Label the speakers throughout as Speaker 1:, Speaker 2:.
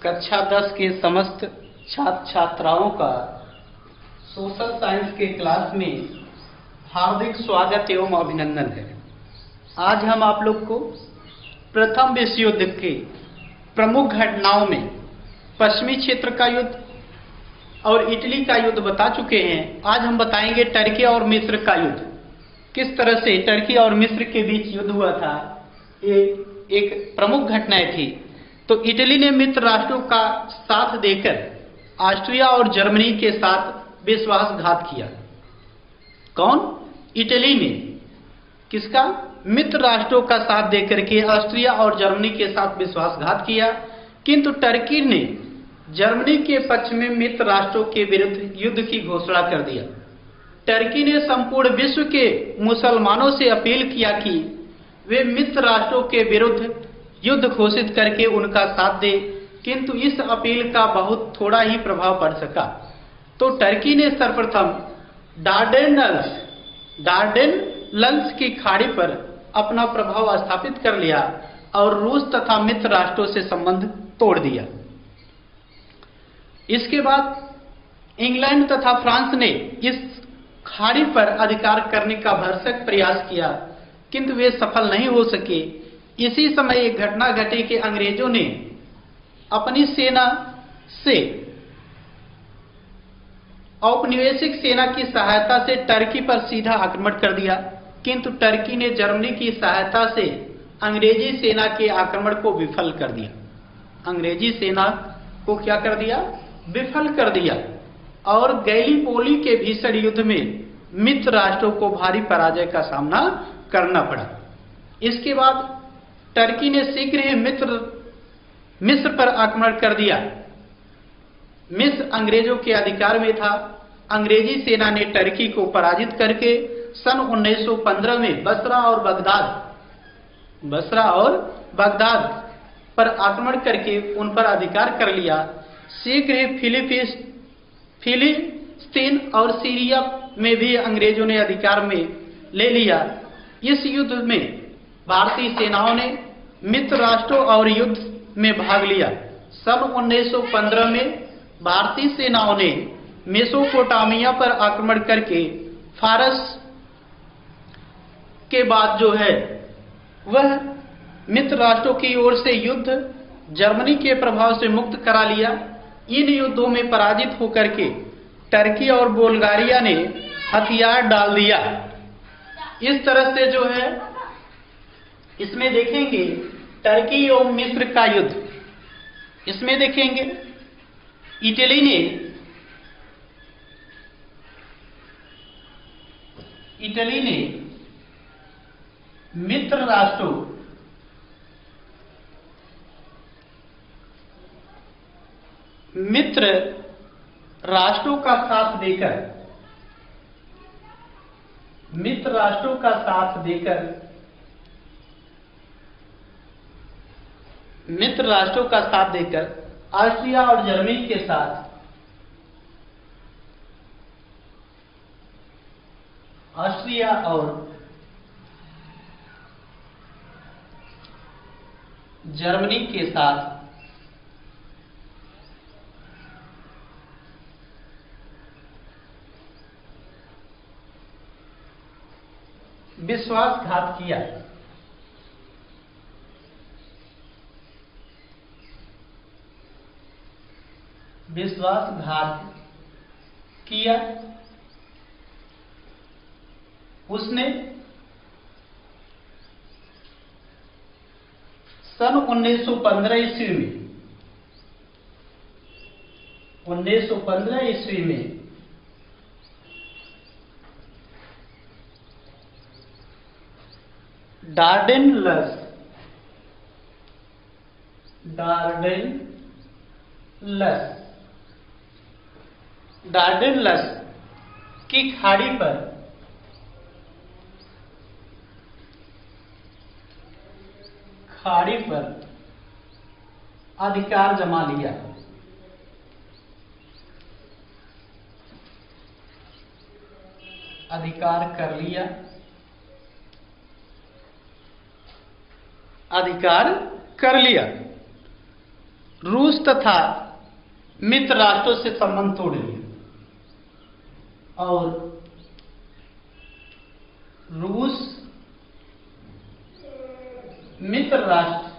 Speaker 1: कक्षा 10 के समस्त छात्र छात्राओं का सोशल साइंस के क्लास में हार्दिक स्वागत एवं अभिनंदन है। आज हम आप लोग को प्रथम विश्व युद्ध के प्रमुख घटनाओं में पश्चिमी क्षेत्र का युद्ध और इटली का युद्ध बता चुके हैं। आज हम बताएंगे टर्की और मिस्र का युद्ध, किस तरह से टर्की और मिस्र के बीच युद्ध हुआ था। ये एक प्रमुख घटनाएं थी। तो इटली ने मित्र राष्ट्रों का साथ देकर ऑस्ट्रिया और जर्मनी के साथ विश्वासघात किया। कौन? इटली ने किसका? मित्र राष्ट्रों का साथ देकर के ऑस्ट्रिया और जर्मनी के साथ विश्वासघात किया। किंतु टर्की ने जर्मनी के पक्ष में मित्र राष्ट्रों के विरुद्ध युद्ध की घोषणा कर दिया। टर्की ने संपूर्ण विश्व के मुसलमानों से अपील किया कि वे मित्र राष्ट्रों के विरुद्ध युद्ध घोषित करके उनका साथ दे, किंतु इस अपील का बहुत थोड़ा ही प्रभाव पड़ सका। तो टर्की ने सर्वप्रथम डार्डेनल्स की खाड़ी पर अपना प्रभाव स्थापित कर लिया और रूस तथा मित्र राष्ट्रों से संबंध तोड़ दिया। इसके बाद इंग्लैंड तथा फ्रांस ने इस खाड़ी पर अधिकार करने का भरसक प्रयास किया, किंतु वे सफल नहीं हो सके। इसी समय एक घटना घटी कि अंग्रेजों ने अपनी सेना से औपनिवेशिक सेना की सहायता से टर्की पर सीधा आक्रमण कर दिया, किंतु टर्की ने जर्मनी की सहायता से अंग्रेजी सेना के आक्रमण को विफल कर दिया। अंग्रेजी सेना को क्या कर दिया? विफल कर दिया। और गैलीपोली के भीषण युद्ध में मित्र राष्ट्रों को भारी पराजय का सामना करना पड़ा। इसके बाद टर्की ने शीघ्र ही मिस्र पर आक्रमण कर दिया। मिस्र अंग्रेजों के अधिकार में था। अंग्रेजी सेना ने टर्की को पराजित करके सन 1915 में बसरा और बगदाद पर आक्रमण करके उन पर अधिकार कर लिया। शीघ्र ही फिलिस्तीन और सीरिया में भी अंग्रेजों ने अधिकार में ले लिया। इस युद्ध में भारतीय सेनाओं ने मित्र राष्ट्रों और युद्ध में भाग लिया। सन 1915 में भारतीय सेनाओं ने मेसोपोटामिया पर आक्रमण करके फारस के बाद जो है वह मित्र राष्ट्रों की ओर से युद्ध जर्मनी के प्रभाव से मुक्त करा लिया। इन युद्धों में पराजित होकर के टर्की और बुल्गारिया ने हथियार डाल दिया। इस तरह से जो है इसमें देखेंगे टर्की और मिस्र का युद्ध। इसमें देखेंगे इटली ने मित्र राष्ट्रों का साथ देकर ऑस्ट्रिया और जर्मनी के साथ विश्वासघात किया। उसने सन 1915 ईस्वी में डार्डेनल्स की खाड़ी पर अधिकार जमा लिया। अधिकार कर लिया। रूस तथा मित्र राष्ट्रों से संबंध तोड़ लिया और रूस मित्र राष्ट्र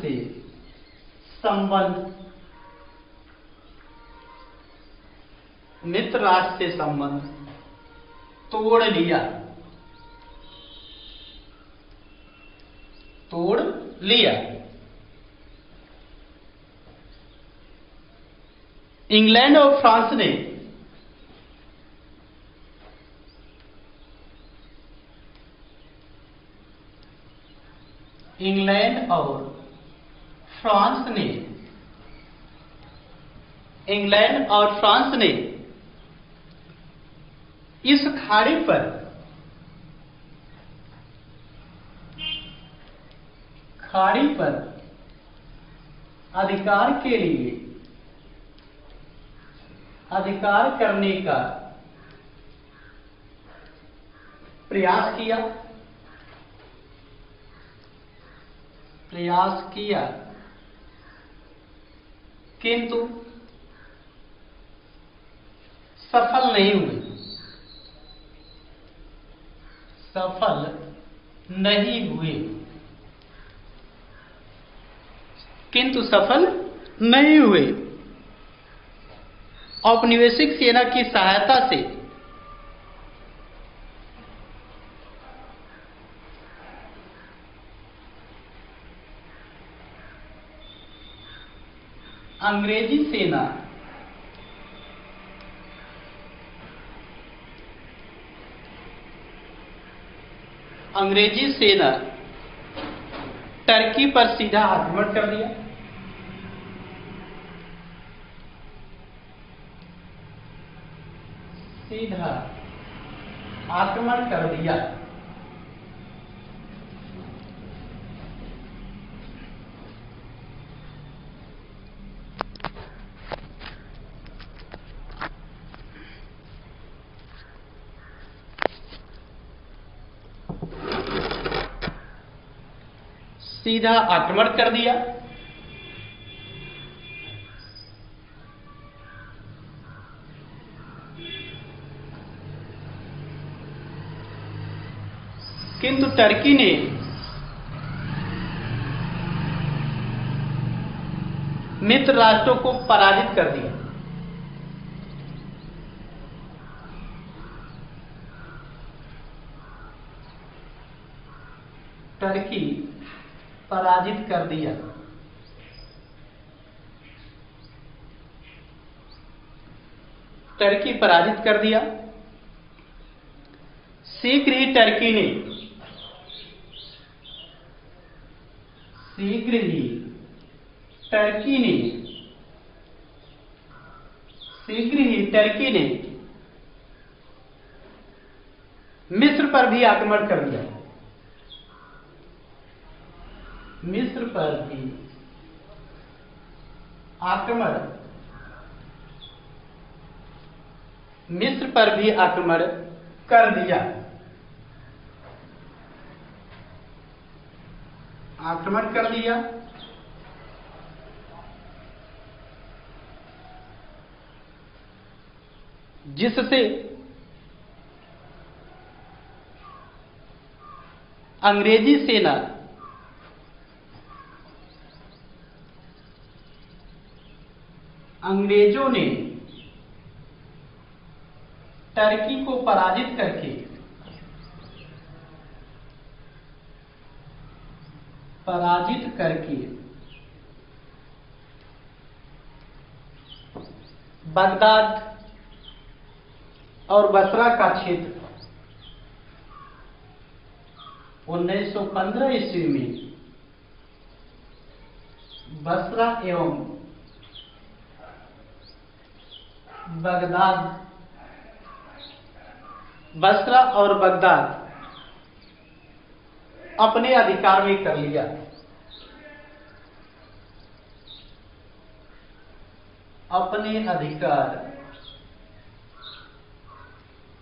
Speaker 1: से संबंध तोड़ लिया। इंग्लैंड और फ्रांस ने इस खाड़ी पर अधिकार करने का प्रयास किया किंतु सफल नहीं हुए। औपनिवेशिक सेना की सहायता से अंग्रेजी सेना टर्की पर सीधा आक्रमण कर दिया। किंतु टर्की ने मित्र राष्ट्रों को पराजित कर दिया। टर्की पराजित कर दिया। शीघ्र ही टर्की ने मिस्र पर भी आक्रमण कर दिया। मिस्र पर भी आक्रमण कर दिया। जिससे अंग्रेजी सेना अंग्रेजों ने टर्की को पराजित करके बगदाद और बसरा का क्षेत्र 1915 ईस्वी में बसरा और बगदाद अपने अधिकार में कर लिया।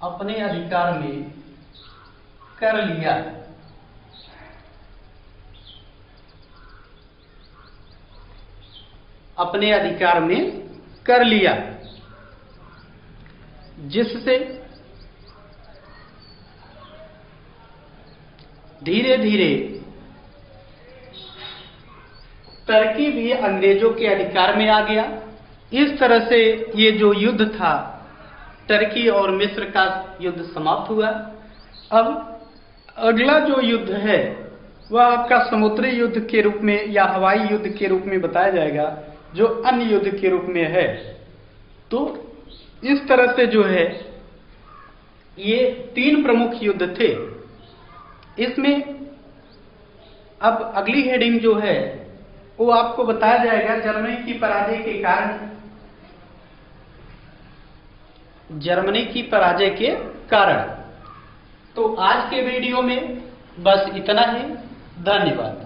Speaker 1: अपने अधिकार में कर लिया। अपने अधिकार में कर लिया, जिससे धीरे धीरे टर्की भी अंग्रेजों के अधिकार में आ गया। इस तरह से ये जो युद्ध था, टर्की और मिस्र का युद्ध समाप्त हुआ। अब अगला जो युद्ध है वह आपका समुद्री युद्ध के रूप में या हवाई युद्ध के रूप में बताया जाएगा, जो अन्य युद्ध के रूप में है। तो इस तरह से जो है ये 3 प्रमुख युद्ध थे। इसमें अब अगली हेडिंग जो है वो आपको बताया जाएगा जर्मनी की पराजय के कारण, जर्मनी की पराजय के कारण। तो आज के वीडियो में बस इतना ही। धन्यवाद।